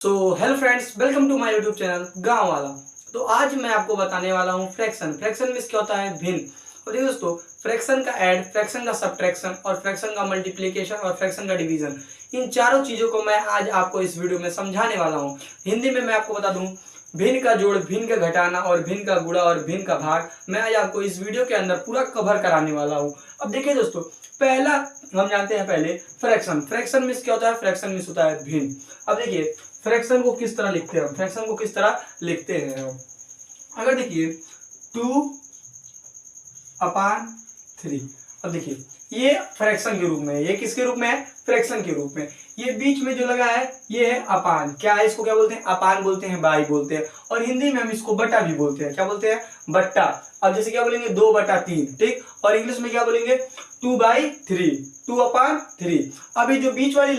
Hello friends, welcome to my YouTube channel गांव वाला। तो आज मैं आपको बताने वाला हूं फ्रैक्शन। फ्रैक्शन मींस क्या होता है? भिन्न। और देखिए दोस्तों, फ्रैक्शन का ऐड, फ्रैक्शन का सब्ट्रैक्शन और फ्रैक्शन का मल्टीप्लिकेशन और फ्रैक्शन का डिवीजन, इन चारों चीजों को मैं आज आपको इस वीडियो में समझाने वाला हूँ। हिंदी में मैं आपको बता दूं, भिन्न का जोड़, भिन्न का घटाना और भिन्न का गुणा और भिन्न का भाग, मैं आज आपको इस वीडियो के अंदर पूरा कवर कराने वाला हूँ। अब देखिए दोस्तों, पहला हम जानते हैं पहले फ्रैक्शन। फ्रैक्शन मींस क्या होता है? फ्रैक्शन मींस होता है भिन्न। अब देखिए फ्रैक्शन को किस तरह लिखते हैं? फ्रैक्शन को किस तरह लिखते हैं? अगर देखिए 2/3। अब देखिए ये फ्रैक्शन के रूप में है। ये किसके रूप में है? फ्रैक्शन के रूप में। ये बीच में जो लगा है ये है अपान। क्या है? इसको क्या बोलते हैं? अपान बोलते हैं, बाई बोलते हैं। और हिंदी में हम इसको बटा भी बोलते हैं। क्या बोलते हैं? बट्टा। अब जैसे क्या बोलेंगे? 2/3, ठीक। और इंग्लिश में क्या बोलेंगे? 2/3, 2/3। अब ये जो बीच वाली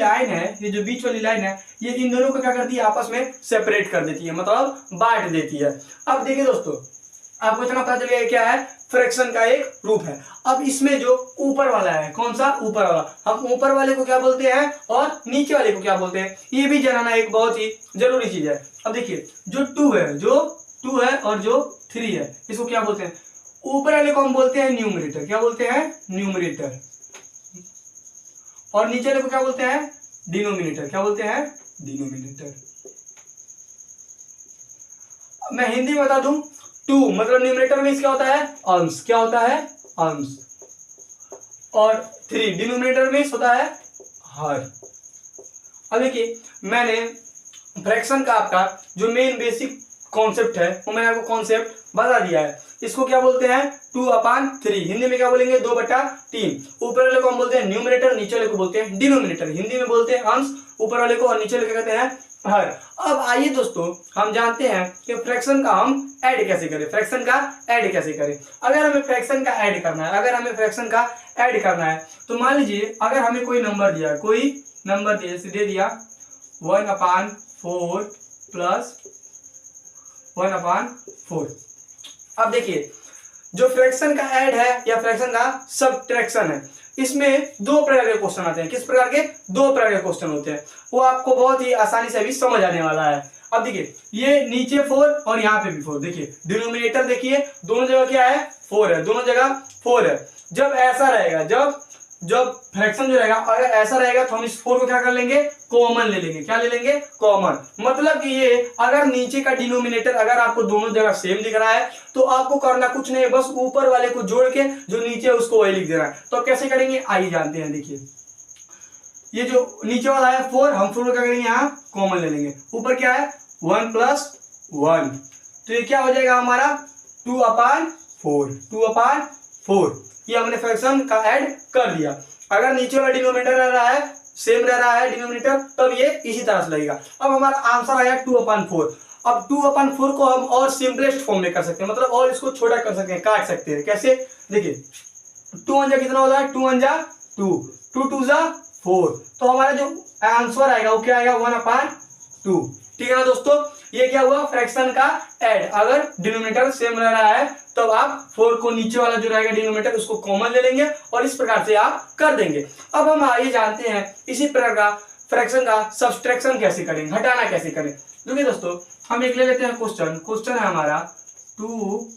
लाइन है, ये इन दोनों को क्या करती है? आपस में सेपरेट कर देती है, मतलब बांट देती है। अब देखिए दोस्तों, आपको इतना पता चल गया क्या है? फ्रैक्शन का एक रूप है। अब इसमें जो ऊपर वाला है, कौन सा? ऊपर वाला। हम ऊपर वाले को क्या बोलते हैं और नीचे वाले को क्या बोलते हैं, ये भी जानना एक बहुत ही जरूरी चीज है। अब देखिए जो 2 है और जो 3 है, इसको क्या बोलते हैं? ऊपर वाले को हम बोलते हैं न्यूमरेटर। क्या बोलते हैं? न्यूमरेटर। और नीचे वाले को क्या बोलते हैं? डिनोमिनेटर। क्या बोलते हैं? डिनोमिनेटर। मैं हिंदी में बता दूं, 2 मतलब न्यूमरेटर में क्या होता है? अंश। क्या होता है? अंश। और 3 डिनोमिनेटर में होता है हर। अब देखिए मैंने फ्रैक्शन का आपका जो मेन बेसिक कॉन्सेप्ट है वो मैंने आपको कॉन्सेप्ट बता दिया है। इसको क्या बोलते हैं? 2/3। हिंदी में क्या बोलेंगे? 2/3। ऊपर वाले को हम बोलते हैं न्यूमरेटर, नीचे वाले को बोलते हैं डिनोमिनेटर। हिंदी में बोलते हैं अंश ऊपर वाले को, और नीचे वाले को कहते हैं हर। अब आइए दोस्तों, हम जानते हैं कि फ्रैक्शन का हम ऐड कैसे करें। फ्रैक्शन का ऐड कैसे करें? अगर हमें फ्रैक्शन का ऐड करना है, तो मान लीजिए अगर हमें कोई नंबर दिया, जैसे दे दिया 1/4 प्लस 1/4। अब देखिए जो फ्रैक्शन का ऐड है या फ्रैक्शन का सब्ट्रैक्शन है, इसमें 2 प्रकार के क्वेश्चन आते हैं। किस प्रकार के? 2 प्रकार के क्वेश्चन होते हैं। वो आपको बहुत ही आसानी से अभी समझ आने वाला है। अब देखिए ये नीचे 4 और यहाँ पे भी 4। देखिए डिनोमिनेटर देखिए दोनों जगह क्या है? 4 है। दोनों जगह 4 है। जब ऐसा रहेगा, जब फ्रैक्शन जो रहेगा अगर ऐसा रहेगा, तो हम इस 4 को क्या कर लेंगे? कॉमन ले लेंगे। क्या ले लेंगे? कॉमन। मतलब कि ये अगर नीचे का डिनोमिनेटर अगर आपको दोनों जगह सेम दिख रहा है, तो आपको करना कुछ नहीं है, बस ऊपर वाले को जोड़ के जो नीचे है उसको वही लिख देना है। तो कैसे करेंगे आइए जानते हैं। देखिए ये जो नीचे वाला है 4, हम 4 को क्या करेंगे? यहाँ कॉमन ले लेंगे। ऊपर क्या है? 1 + 1, तो ये क्या हो जाएगा हमारा? 2/4। ये हमने फ्रैक्शन का ऐड कर दिया। अगर नीचे वाला डिनोमिनेटर रह रहा है, सेम रह रहा है डिनोमिनेटर, तब ये इसी तरह से लगेगा। अब हमारा आंसर आया 2/4। अब 2/4 को हम और सिंपलेस्ट फॉर्म में कर सकते हैं, मतलब और इसको छोटा कर सकते हैं, काट सकते हैं। कैसे? देखिए 2 × कितना होता है? 2 × 2, 2 × 2 = 4। तो हमारा जो आंसर आएगा वो क्या आएगा? 1/2। ठीक है ना दोस्तों? ये क्या हुआ? फ्रैक्शन का ऐड। अगर डिनोमिनेटर सेम रह रहा है तब आप 4 को नीचे वाला जो रहेगा डिनोमिनेटर उसको कॉमन ले लेंगे और इस प्रकार से आप कर देंगे। अब हम आगे जानते हैं इसी प्रकार का फ्रैक्शन का सब्ट्रैक्शन कैसे करें, घटाना कैसे करें। देखिए दोस्तों, हम एक ले लेते हैं क्वेश्चन है हमारा 2।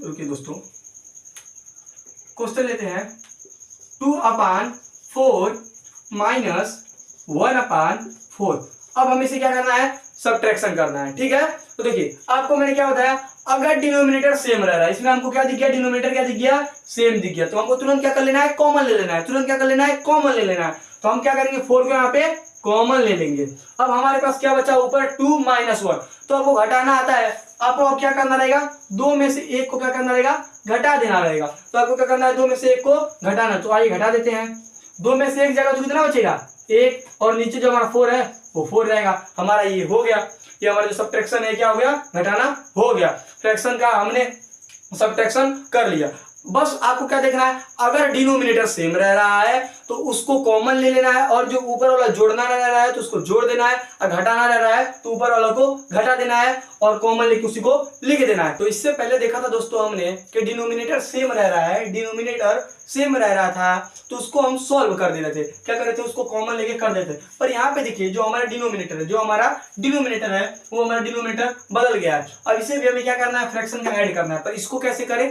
रुकिए दोस्तों, क्वेश्चन लेते हैं 2/4 माइनस 1/4। अब हमें इसे क्या करना है? सब्ट्रैक्शन करना है। ठीक है, तो देखिए आपको मैंने क्या बताया, अगर डिनोमिनेटर सेम रह रहा है, इसमें हमको क्या दिख गया? डिनोमिनेटर क्या दिख गया? सेम दिख गया। तो हमको तुरंत क्या कर लेना है? कॉमन ले लेना है। कॉमन ले लेना है। तो हम क्या करेंगे? 4 को यहाँ पे कॉमन ले लेंगे। अब हमारे पास क्या बचा? ऊपर 2 - 1। तो आपको घटाना आता है, आपको अब क्या करना रहेगा? 2 में से 1 को क्या करना रहेगा? घटा देना रहेगा। तो आपको क्या करना है? 2 में से 1 को घटाना। तो आइए घटा देते हैं। 2 में से 1 जगह तो कितना बचेगा? 1, और नीचे जो हमारा 4 है वो 4 रहेगा। हमारा ये हो गया। ये हमारा जो सब्ट्रैक्शन है क्या हो गया? घटाना हो गया। फ्रैक्शन का हमने सब्ट्रैक्शन कर लिया। बस आपको क्या देखना है? अगर डिनोमिनेटर सेम रह रहा है तो उसको कॉमन ले लेना है, और जो ऊपर वाला जोड़ना रह रहा है तो उसको जोड़ देना है, और घटाना रह रहा है तो ऊपर वाला को घटा देना है। और कॉमन लेके उसी को लिख देना है। तो इससे पहले देखा था दोस्तों हमने कि डिनोमिनेटर सेम रह रहा है, डिनोमिनेटर सेम रह रहा था तो उसको हम सॉल्व कर दे रहे थे, क्या कर रहे थे, उसको कॉमन लेके कर देते। पर यहाँ पे देखिए जो हमारा डिनोमिनेटर है, वो हमारा डिनोमिनेटर बदल गया है। अब इसे भी हमें क्या करना है, फ्रैक्शन का ऐड करना है। पर इसको कैसे करें,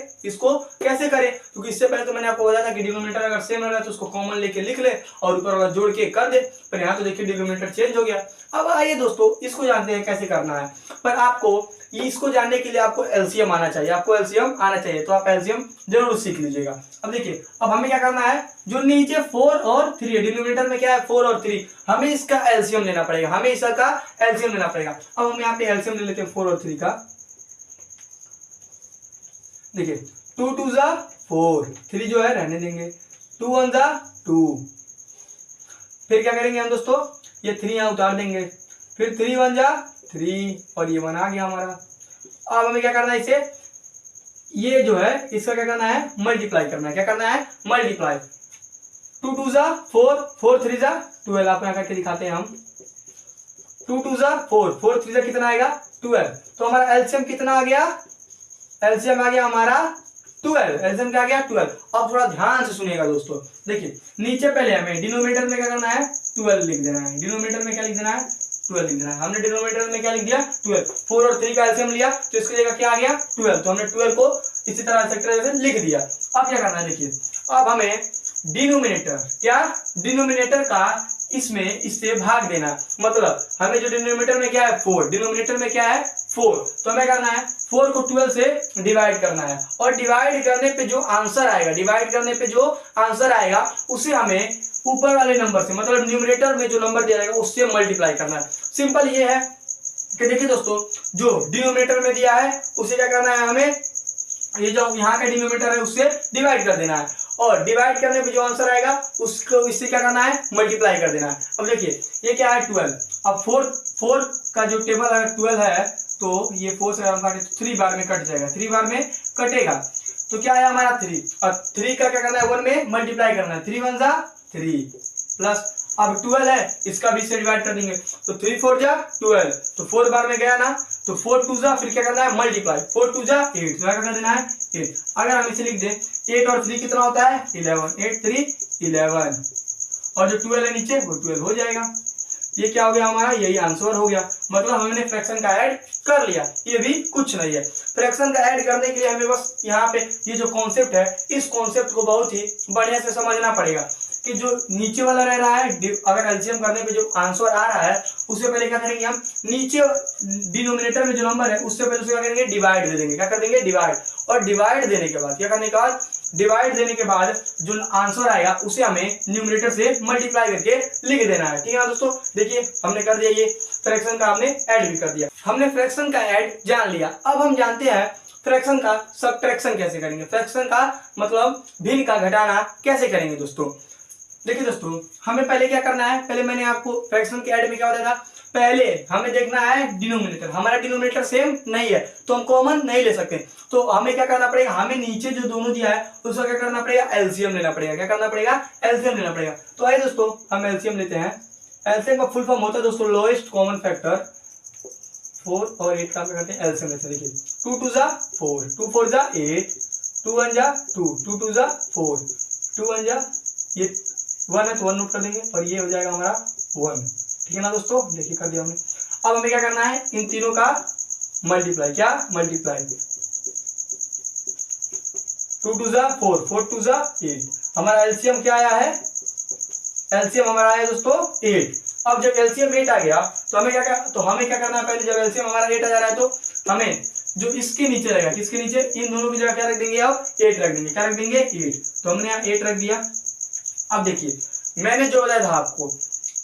क्योंकि इससे पहले तो मैंने आपको बताया था कि डिनोमिनेटर अगर सेम रह रहा है तो उसको कॉमन लेके लिख ले और ऊपर वाला जोड़ के कर दे। पर यहाँ तो देखिए डिनोमिनेटर चेंज हो गया। अब आइए दोस्तों इसको जानते हैं कैसे करना है। पर आपको इसको जानने के लिए आपको एलसीएम आना चाहिए, तो आप एलसीएम जरूर सीख लीजिएगा। अब देखिए, अब हमें क्या करना है, जो नीचे 4 और 3 है, डिनोमिनेटर में क्या है 4 और 3, हमें इसका एलसीएम लेना पड़ेगा, अब हम यहाँ पे एलसीएम ले लेते हैं 4 और 3 का। देखिए 2 2 जा 4, 3 जो है रहने देंगे, 2 1 जा 2, फिर क्या करेंगे हम दोस्तों, ये 3 यहाँ उतार देंगे, फिर 3 1 जा 3 और ये 1 आ गया हमारा। अब हमें क्या करना है, इसे ये जो है इसका क्या करना है, मल्टीप्लाई करना है। क्या करना है, मल्टीप्लाई। 2 2 जा 4, 4 3 जा 12, आप यहाँ करके दिखाते हैं हम। 2 2 जा 4, 4 3 जा कितना आएगा 12। तो हमारा एलसीएम कितना आ गया, एलसीएम आ गया हमारा 12, एलसीएम क्या आ गया 12। अब थोड़ा ध्यान से सुनिएगा दोस्तों, देखिए नीचे पहले हमें डिनोमिनेटर में क्या करना है 12 लिख देना है, डिनोमिनेटर में क्या लिख देना है 12 लिख देना है। हमने डिनोमिनेटर में क्या लिख दिया 12, 4 और 3 का एलसीएम लिया तो इसकी जगह क्या आ गया 12, तो हमने 12 को इसी तरह से लिख दिया। अब क्या करना है, देखिए अब हमें डिनोमिनेटर का इससे भाग देना, मतलब हमें जो डिनोमिनेटर में क्या है 4, डिनोमिनेटर में क्या है 4, तो हमें करना है 4 को 12 से डिवाइड करना है और डिवाइड करने पे जो आंसर आएगा उसे हमें ऊपर वाले नंबर से, मतलब न्यूमरेटर में जो नंबर दिया जाएगा उससे मल्टीप्लाई करना है। सिंपल ये है कि देखिए दोस्तों, जो डिनोमिनेटर में दिया है उसे क्या करना है, हमें ये जो यहाँ का डिनोमिनेटर है उससे डिवाइड कर देना है और डिवाइड करने पे जो आंसर आएगा उसको इससे क्या करना है, मल्टीप्लाई कर देना है। अब देखिए ये क्या है 12, अब 4 का जो टेबल अगर 12 है तो ये 4 से हम काटे 3 बार में कट जाएगा, 3 बार में कटेगा तो क्या है हमारा 3, और 3 का क्या करना है 1 में मल्टीप्लाई करना है, 3 1 जा 3 प्लस अब 12 है इसका भी से डिवाइड कर देंगे तो 3 4 जा 12, तो 4 बार में गया ना तो 4 2 जा, फिर क्या करना है मल्टीप्लाई, 4 2 जा 8, तो क्या कर देना है 8। अगर हम इसे लिख दें 8 और 3 कितना होता है 11, 8 3 11 और जो 12 है नीचे वो 12 हो जाएगा। ये क्या हो गया हमारा, यही आंसर हो गया, मतलब हमने फ्रैक्शन का ऐड कर लिया। ये भी कुछ नहीं है, फ्रैक्शन का ऐड करने के लिए हमें बस यहाँ पे ये जो कॉन्सेप्ट है इस कॉन्सेप्ट को बहुत ही बढ़िया से समझना पड़ेगा कि जो नीचे वाला रह रहा है, अगर एलसीएम करने पे जो आंसर आ रहा है उससे पहले क्या करेंगे हम, नीचे डिनोमिनेटर में जो नंबर है उससे पहले उसको क्या करेंगे डिवाइड दे देंगे, क्या कर देंगे डिवाइड, और डिवाइड देने के बाद क्या करने के बाद, डिवाइड देने के बाद जो आंसर आएगा उसे हमें न्यूमरेटर से मल्टीप्लाई करके लिख देना है। ठीक है ना दोस्तों, देखिए हमने कर दिया, ये फ्रैक्शन का हमने ऐड भी कर दिया, हमने फ्रैक्शन का ऐड जान लिया। अब हम जानते हैं फ्रैक्शन का सबट्रैक्शन कैसे करेंगे, फ्रैक्शन का मतलब भिन्न का घटाना कैसे करेंगे दोस्तों। देखिए दोस्तों, हमें पहले क्या करना है, पहले मैंने आपको फ्रैक्शन के ऐड में क्या बताया था, पहले हमें देखना है डिनोमिनेटर, हमारा डिनोमिनेटर सेम नहीं है तो हम कॉमन नहीं ले सकते, तो हमें क्या करना पड़ेगा, हमें नीचे जो दोनों दिया है उसका क्या करना पड़ेगा, एलसीएम लेना पड़ेगा। क्या करना पड़ेगा, एलसीएम लेना पड़ेगा। तो आइए दोस्तों हम एलसीएम लेते हैं। एलसीएम का फुल फॉर्म होता है दोस्तों लोएस्ट कॉमन फैक्टर, 4 और 8 का करते हैं एलसीएम लेते हैं। देखिए 2 2 जा 4, 2 4 जा 8, 2 1 जा 2, 2 2 जा 4, 2 1 जा, ये 1 है तो 1 नोट कर देंगे और ये हो जाएगा हमारा 1। ठीक है ना दोस्तों, देखिए कर दिया हमने। अब हमें क्या करना है, इन तीनों का मल्टीप्लाई, क्या मल्टीप्लाई, 2 2 जा 4, 4 2 जा 8, हमारा एलसीएम क्या आया है, एलसीएम हमारा आया दोस्तों 8। अब जब एलसीएम 8 आ गया तो हमें क्या करना है, पहले जब एलसीएम हमारा 8 आ जा रहा है तो हमें जो इसके नीचे रहेगा, किसके नीचे, इन दोनों की जगह क्या रख देंगे, अब 8 रख देंगे, क्या रख देंगे 8, तो हमने यहाँ 8 रख दिया। अब देखिए मैंने जो बताया था आपको,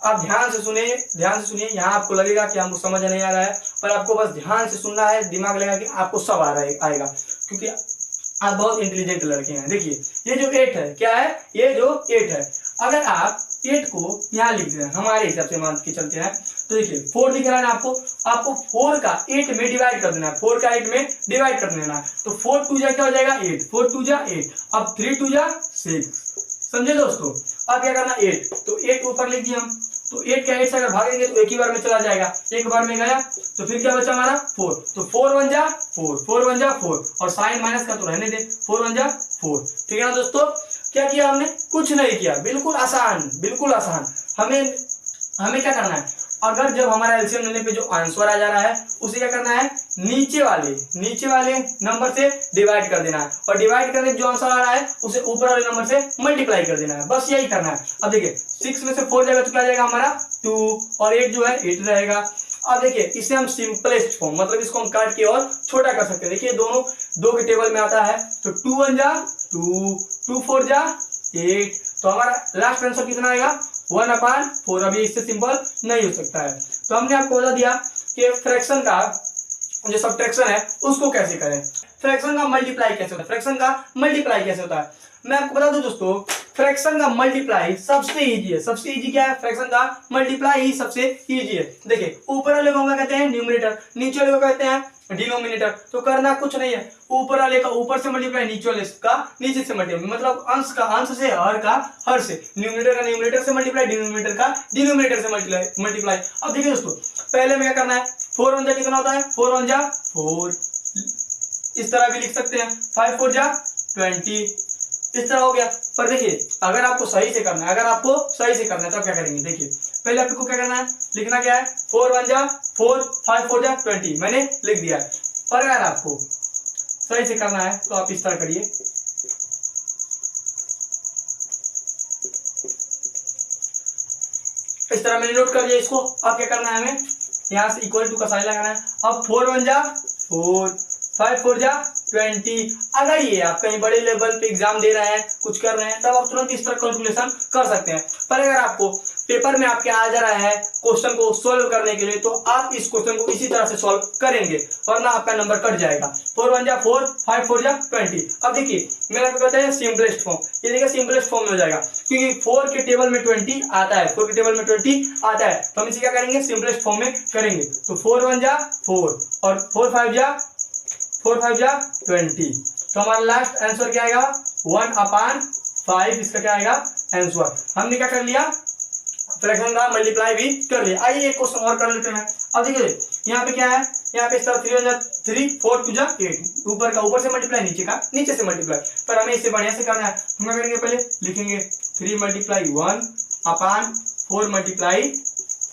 आप ध्यान से सुनिए, यहाँ आपको लगेगा कि हमको समझ नहीं आ रहा है, पर आपको बस ध्यान से सुनना है, दिमाग लगा कि आपको सब आएगा, क्योंकि आप बहुत इंटेलिजेंट लड़के हैं। देखिए ये जो 8 है, क्या है, ये जो 8 है, अगर आप 8 को यहाँ लिख दें, हमारे हिसाब से मान के चलते हैं, तो देखिए 4 दिख रहा है ना आपको 4 का 8 में डिवाइड कर देना है, 4 का 8 में डिवाइड कर देना है, तो 4 2 जा क्या हो जाएगा 8, 4 2 जा 8, अब 3 2 जा 6, समझे दोस्तों। अब क्या करना 8, तो 8 ऊपर लिख दिया हम, तो 8 का 8 से अगर भागेंगे तो एक ही बार में चला जाएगा, एक बार में गया तो फिर क्या बचा हमारा 4, तो 4 1 जा 4, 4 1 जा 4, और साइन माइनस का तो रहने दे, 4 1 जा 4। ठीक है ना दोस्तों, क्या किया हमने, कुछ नहीं किया, बिल्कुल आसान, बिल्कुल आसान। हमें क्या करना है, अगर जब हमारा एलसीएम लेने पे जो आंसर आ जा रहा है उसे क्या करना है, नीचे वाले नंबर से डिवाइड कर देना है, और डिवाइड करने जो आंसर आ रहा है उसे ऊपर वाले नंबर से मल्टीप्लाई कर देना है, बस यही करना है। अब देखिए 6 में से 4 जाएगा तो क्या जाएगा हमारा 2, और 8 जो है 8 रहेगा। अब देखिए इसे हम सिंपलेस्ट फॉर्म, मतलब इसको हम काट के और छोटा कर सकते हैं। देखिए दोनों 2 के टेबल में आता है, तो 2 1 जा 2, 2 4 जा 8, तो हमारा लास्ट आंसर कितना आएगा 1/4। अभी इससे सिंपल नहीं हो सकता है। तो हमने आपको बता दिया कि फ्रैक्शन का जो सब्ट्रैक्शन है उसको कैसे करें, फ्रैक्शन का मल्टीप्लाई कैसे होता है, फ्रैक्शन का मल्टीप्लाई कैसे होता है। मैं आपको बता दूं दोस्तों, फ्रैक्शन का मल्टीप्लाई सबसे इजी है। सबसे इजी क्या है, फ्रैक्शन का मल्टीप्लाई ही सबसे इजी है। देखिए ऊपर वाले को हम कहते हैं न्यूमरेटर, नीचे वाले को कहते हैं डिनोमिनेटर। तो करना कुछ नहीं है, ऊपर वाले का ऊपर से मल्टीप्लाई, नीचे वाले का नीचे से मल्टीप्लाई, मतलब अंश का अंश से, हर का हर से, न्यूमरेटर का न्यूमरेटर से मल्टीप्लाई, डिनोमिनेटर का डिनोमिनेटर से मल्टीप्लाई। अब देखिए दोस्तों, पहले में क्या करना है, 4 1 जा कितना होता है, 4 1 जा 4, इस तरह भी लिख सकते हैं, 5 4 जा 20, इस तरह हो गया। पर देखिए अगर आपको सही से करना है, अगर आपको सही से करना है तो क्या करेंगे, देखिए पहले आपको क्या करना है, लिखना क्या है, 4 1 जा 4, 5 4 जा 20, मैंने लिख दिया है। पर अगर आपको सही से करना है तो आप इस तरह करिए, इस तरह मैंने नोट कर दिया इसको। अब क्या करना है, हमें यहाँ से इक्वल टू का साइन लगाना है। अब 4 1 जा 4, 5 4 जा 20। अगर ये आप कहीं बड़े लेवल पे एग्जाम दे रहे हैं, कुछ कर रहे हैं, तब आप तुरंत इस तरह कैलकुलेशन कर सकते हैं। पर अगर आपको पेपर में आपके आ जा रहा है क्वेश्चन को सोल्व करने के लिए, तो आप इस क्वेश्चन को इसी तरह से सोल्व करेंगे, वरना आपका नंबर कट जाएगा। 4 1 जा 4, 5 4 जा 20। अब देखिए मेरा क्या कहता है सिंपलेस्ट फॉर्म, ये देखिए सिंपलेस्ट फॉर्म में हो जाएगा, क्योंकि 4 के टेबल में 20 आता है, 4 के टेबल में 20 आता है, तो हम इसे क्या करेंगे, सिंपलेस्ट फॉर्म में करेंगे। तो 4 1 जा 4, और 4 5 जा 20। तो हमारा लास्ट आंसर क्या आएगा, 1/5, इसका क्या आएगा आंसर। हमने क्या कर लिया, फ्रैक्शन का मल्टीप्लाई भी कर लिया। आइए एक क्वेश्चन और कर लेते हैं। अब देखिए यहाँ पे क्या है, यहाँ पे इस तरह 3 1 जा 3, 4 2 जा 8, ऊपर का ऊपर से मल्टीप्लाई, नीचे का नीचे से मल्टीप्लाई। पर हमें इससे बढ़िया से करना है, हम क्या करेंगे, पहले लिखेंगे 3 × 1/4 ×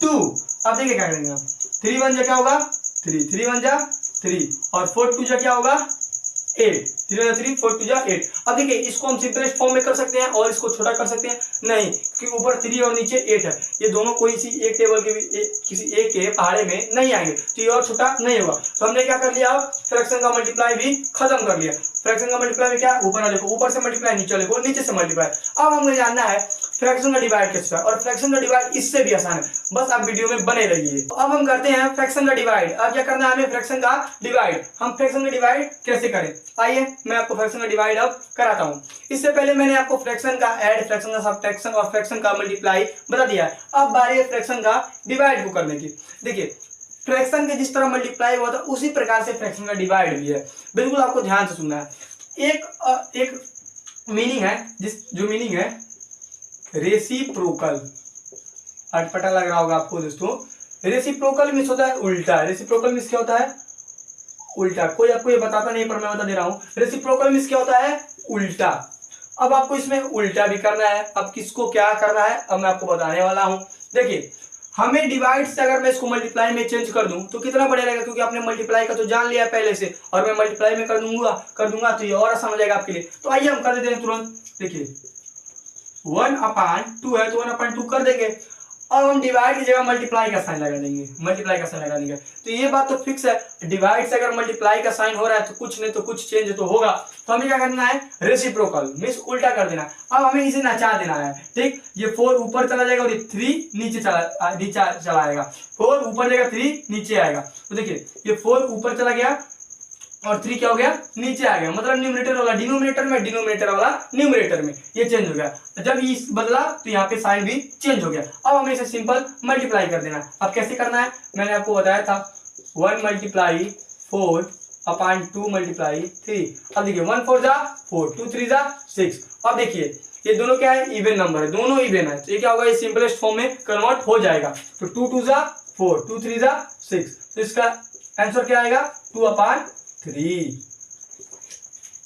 2। अब देखिए क्या करेंगे हम, 3 1 जा क्या होगा 3, 3 1 जा 3, और 4 2 जा क्या होगा 8, 3 1 जा 3, 4 2 जा 8। अब देखिए इसको हम सिंपलेस्ट फॉर्म में कर सकते हैं और इसको छोटा कर सकते हैं, नहीं, क्योंकि ऊपर 3 और नीचे 8 है, ये दोनों कोई सी एक टेबल के किसी एक के पहाड़े में नहीं आएंगे, तो ये और छोटा नहीं होगा। तो हमने क्या कर लिया, फ्रैक्शन का मल्टीप्लाई भी खत्म कर लिया। फ्रैक्शन का मल्टीप्लाई में क्या, ऊपर वाले को ऊपर से मल्टीप्लाई, नीचे वाले को नीचे से मल्टीप्लाई। अब हमें जानना है फ्रैक्शन का डिवाइड कैसे है, और फ्रैक्शन का डिवाइड इससे भी आसान है, बस आप वीडियो में बने रहिए। तो अब हम करते हैं फ्रैक्शन का डिवाइड। अब क्या करना है हमें, फ्रैक्शन का डिवाइड। हम फ्रैक्शन का डिवाइड कैसे करें, आइए मैं आपको फ्रैक्शन का डिवाइड अब कराता हूं। इससे पहले मैंने आपको फ्रैक्शन का ऐड, फ्रैक्शन का सब्ट्रैक्शन और फ्रैक्शन का मल्टीप्लाई बता दिया है। अब बारी है फ्रैक्शन का डिवाइड को करने की। देखिए फ्रैक्शन के जिस तरह मल्टीप्लाई हुआ था उसी प्रकार से फ्रैक्शन का डिवाइड भी है, बिल्कुल आपको ध्यान से सुनना है। एक मीनिंग है, जो मीनिंग है रेसिप्रोकल, अटपटा लग रहा होगा आपको दोस्तों। रेसिप्रोकल मीन्स होता है उल्टा, रेसिप्रोकल मीन्स क्या होता है, उल्टा। कोई आपको ये बताता नहीं पर मैं बता दे रहा हूं, रेसिप्रोकल मीन्स क्या होता है, उल्टा। अब आपको इसमें उल्टा भी करना है। अब किसको क्या करना है अब मैं आपको बताने वाला हूं। देखिए हमें डिवाइड से अगर मैं इसको मल्टीप्लाई में चेंज कर दूं तो कितना बढ़िया रहेगा, क्योंकि आपने मल्टीप्लाई का तो जान लिया पहले से, और मैं मल्टीप्लाई में कर दूंगा तो ये और आसान हो जाएगा आपके लिए। तो आइए हम कर देते हैं तुरंत। देखिए 1/2 है तो 1/2 कर देंगे। अब हम डिवाइड की जगह मल्टीप्लाई का साइन लगा देंगे, मल्टीप्लाई का साइन लगा देंगे। तो ये बात तो फिक्स है, डिवाइड से अगर मल्टीप्लाई का साइन हो रहा है तो कुछ नहीं तो कुछ चेंज तो होगा। तो हमें क्या करना है, रेसिप्रोकल मींस उल्टा कर देना। अब हमें इसे नचा देना है, ठीक। ये 4 ऊपर चला जाएगा और ये 3 नीचे चला आएगा। 4 ऊपर जाएगा, 3 नीचे आएगा। तो देखिए ये 4 ऊपर चला गया और 3 क्या हो गया, नीचे आ गया। मतलब न्यूमरेटर वाला डिनोमिनेटर में, डिनोमिनेटर वाला न्यूमरेटर में, ये चेंज हो गया। जब ये बदला तो यहाँ पे साइन भी चेंज हो गया। अब हमें इसे सिंपल मल्टीप्लाई कर देना। अब कैसे करना है मैंने आपको बताया था, 1 × 4/2 × 3। अब देखिए 1 4 जा 4, 2 3 जा 6। अब देखिए ये दोनों क्या है, इवन नंबर है, दोनों इवन है, तो ये क्या होगा, ये सिंपलेस्ट फॉर्म में कन्वर्ट हो जाएगा। तो 2 2 जा 4, 2 3 जा 6, तो इसका आंसर क्या आएगा, 2/3।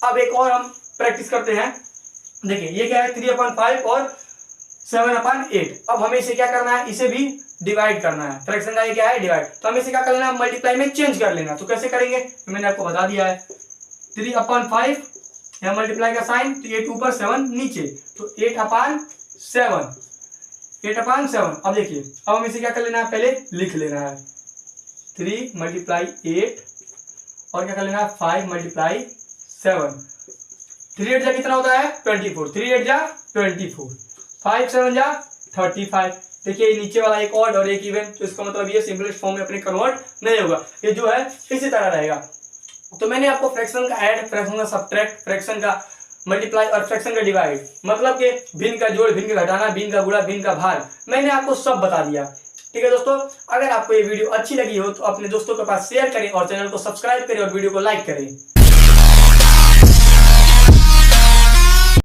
अब एक और हम प्रैक्टिस करते हैं। देखिए ये क्या है, 3/5 और 7/8। अब हमें इसे क्या करना है, इसे भी डिवाइड करना है। फ्रैक्शन का ये क्या है, डिवाइड, तो हमें इसे क्या कर लेना है, मल्टीप्लाई में चेंज कर लेना। तो कैसे करेंगे, तो मैंने आपको बता दिया है। 3/5 यहाँ मल्टीप्लाई का साइन, तो 8 ऊपर 7 नीचे, तो 8/7, 8/7। अब देखिए, अब हमें इसे क्या कर लेना है, पहले लिख लेना है 3 × 8 और क्या कर लेना है 5 × 7। 3 8 जा कितना होता है 24, 3 8 जा 24, 5 7 जा 35। देखिए नीचे वाला एक ऑड और एक इवन, तो इसका मतलब ये सिंपलेस्ट फॉर्म में अपने कन्वर्ट नहीं होगा, ये जो है इसी तरह रहेगा। तो मैंने आपको फ्रैक्शन का ऐड, फ्रैक्शन का सब्ट्रैक्ट, फ्रैक्शन का मल्टीप्लाई और फ्रैक्शन का डिवाइड, मतलब कि भिन्न का जोड़, भिन्न का घटाना, भिन्न का गुणा, भिन्न का भाग, मैंने आपको सब बता दिया। ठीक है दोस्तों, अगर आपको ये वीडियो अच्छी लगी हो तो अपने दोस्तों के पास शेयर करें और चैनल को सब्सक्राइब करें और वीडियो को लाइक करें।